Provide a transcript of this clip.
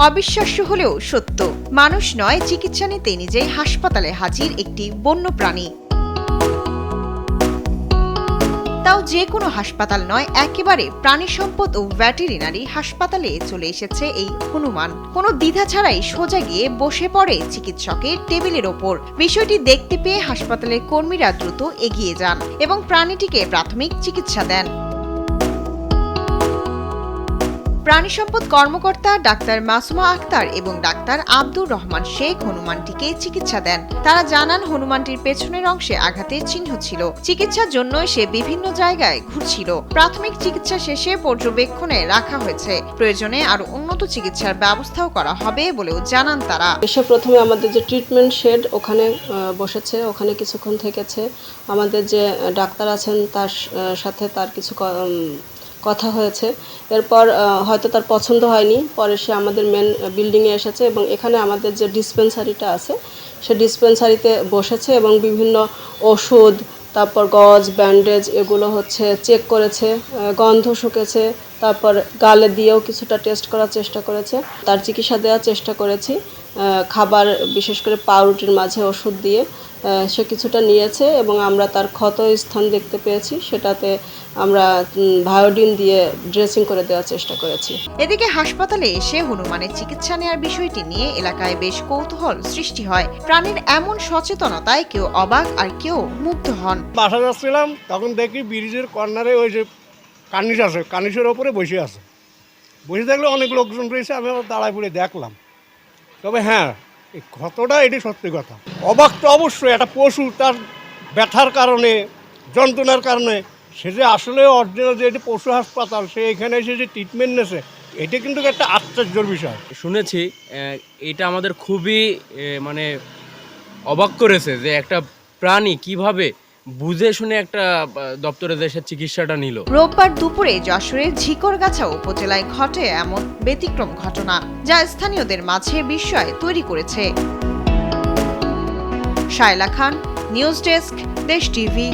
অবিশ্বাস্য হলেও সত্য, মানুষ নয়, চিকিৎসা নিতে নিজেই হাসপাতালে হাজির একটি বন্য প্রাণী। তাও যে কোনো হাসপাতাল নয়, একেবারে প্রাণী সম্পদ ও ভেটেরিনারি হাসপাতালে চলে এসেছে এই হনুমান। কোনো দ্বিধা ছাড়াই সোজা গিয়ে বসে পড়ে চিকিৎসকের টেবিলের ওপর। বিষয়টি দেখতে পেয়ে হাসপাতালের কর্মীরা দ্রুত এগিয়ে যান এবং প্রাণীটিকে প্রাথমিক চিকিৎসা দেন। প্রাণী সম্পদ কর্মকর্তা ডাক্তার মাসুমা আক্তার এবং ডাক্তার আব্দুর রহমান শেখ হনুমানটিকে চিকিৎসা দেন। তারা জানান, হনুমানটির পেছনের অংশে আঘাতের চিহ্ন ছিল। চিকিৎসার জন্য সে বিভিন্ন জায়গায় ঘুরছিল। প্রাথমিক চিকিৎসা শেষে পর্যবেক্ষণে রাখা হয়েছে। প্রয়োজনে আরো উন্নত চিকিৎসার ব্যবস্থাও করা হবে বলেও জানান তারা। এসে প্রথমে আমাদের যে ট্রিটমেন্ট শেড ওখানে বসেছে, ওখানে কিছুক্ষণ থেকেছে। আমাদের যে ডাক্তার আছেন তার সাথে তার কিছু কথা হয়েছে। এরপর হয়তো তার পছন্দ হয়নি, পরে সে আমাদের মেন বিল্ডিংয়ে এসেছে এবং এখানে আমাদের যে ডিসপেন্সারিটা আছে সে ডিসপেন্সারিতে বসেছে এবং বিভিন্ন ওষুধ, তারপর গজ, ব্যান্ডেজ এগুলো চেক করেছে, গন্ধ শুকেছে, তারপর গালে দিয়েও কিছুটা টেস্ট করার চেষ্টা করেছে। তার চিকিৎসা দেওয়ার চেষ্টা করেছি, খাবার বিশেষ করে পাউরুটির মাঝে ওষুধ দিয়ে সে কিছুটা নিয়েছে এবং আমরা তার ক্ষত স্থান দেখতে পেয়েছি, সেটাতে আমরা ভায়োডিন দিয়ে ড্রেসিং করে দেওয়ার চেষ্টা করেছি। এদিকে হাসপাতালে এসে হনুমানের চিকিৎসা নেওয়ার বিষয়টি নিয়ে এলাকায় বেশ কৌতূহল সৃষ্টি হয়। প্রাণীর এমন সচেতনতায় কেউ অবাক আর কেউ মুগ্ধ হন। বাসা যাচ্ছিলাম, তখন দেখি ব্রিজের কর্নারে ওই যে কার্নিশ আছে, কার্নিশের ওপরে বসে আছে। বসে থাকলে অনেক লোকজন রয়েছে, আমি দাঁড়ায় পড়ে দেখলাম। তবে হ্যাঁ, এই ক্ষতটা এটি সত্যি কথা। অবাক তো অবশ্যই, একটা পশু তার ব্যথার কারণে, যন্ত্রণার কারণে সে যে আসলে অরিজিনাল যে এটি পশু হাসপাতাল, সে এখানে এসে যে ট্রিটমেন্ট নেছে, এটা কিন্তু একটা আশ্চর্যের বিষয়। শুনেছি এটা আমাদের খুবই মানে অবাক করেছে যে একটা প্রাণী কিভাবে বুঝে শুনে একটা দপ্তরে দেশের চিকিৎসাটা নিল। রোববার দুপুরে যশোরের ঝিকরগাছা উপজেলায় ঘটে এমন ব্যতিক্রম ঘটনা, যা স্থানীয়দের মাঝে বিস্ময় তৈরি করেছে। শায়লা খান, নিউজ ডেস্ক, দেশ টিভি।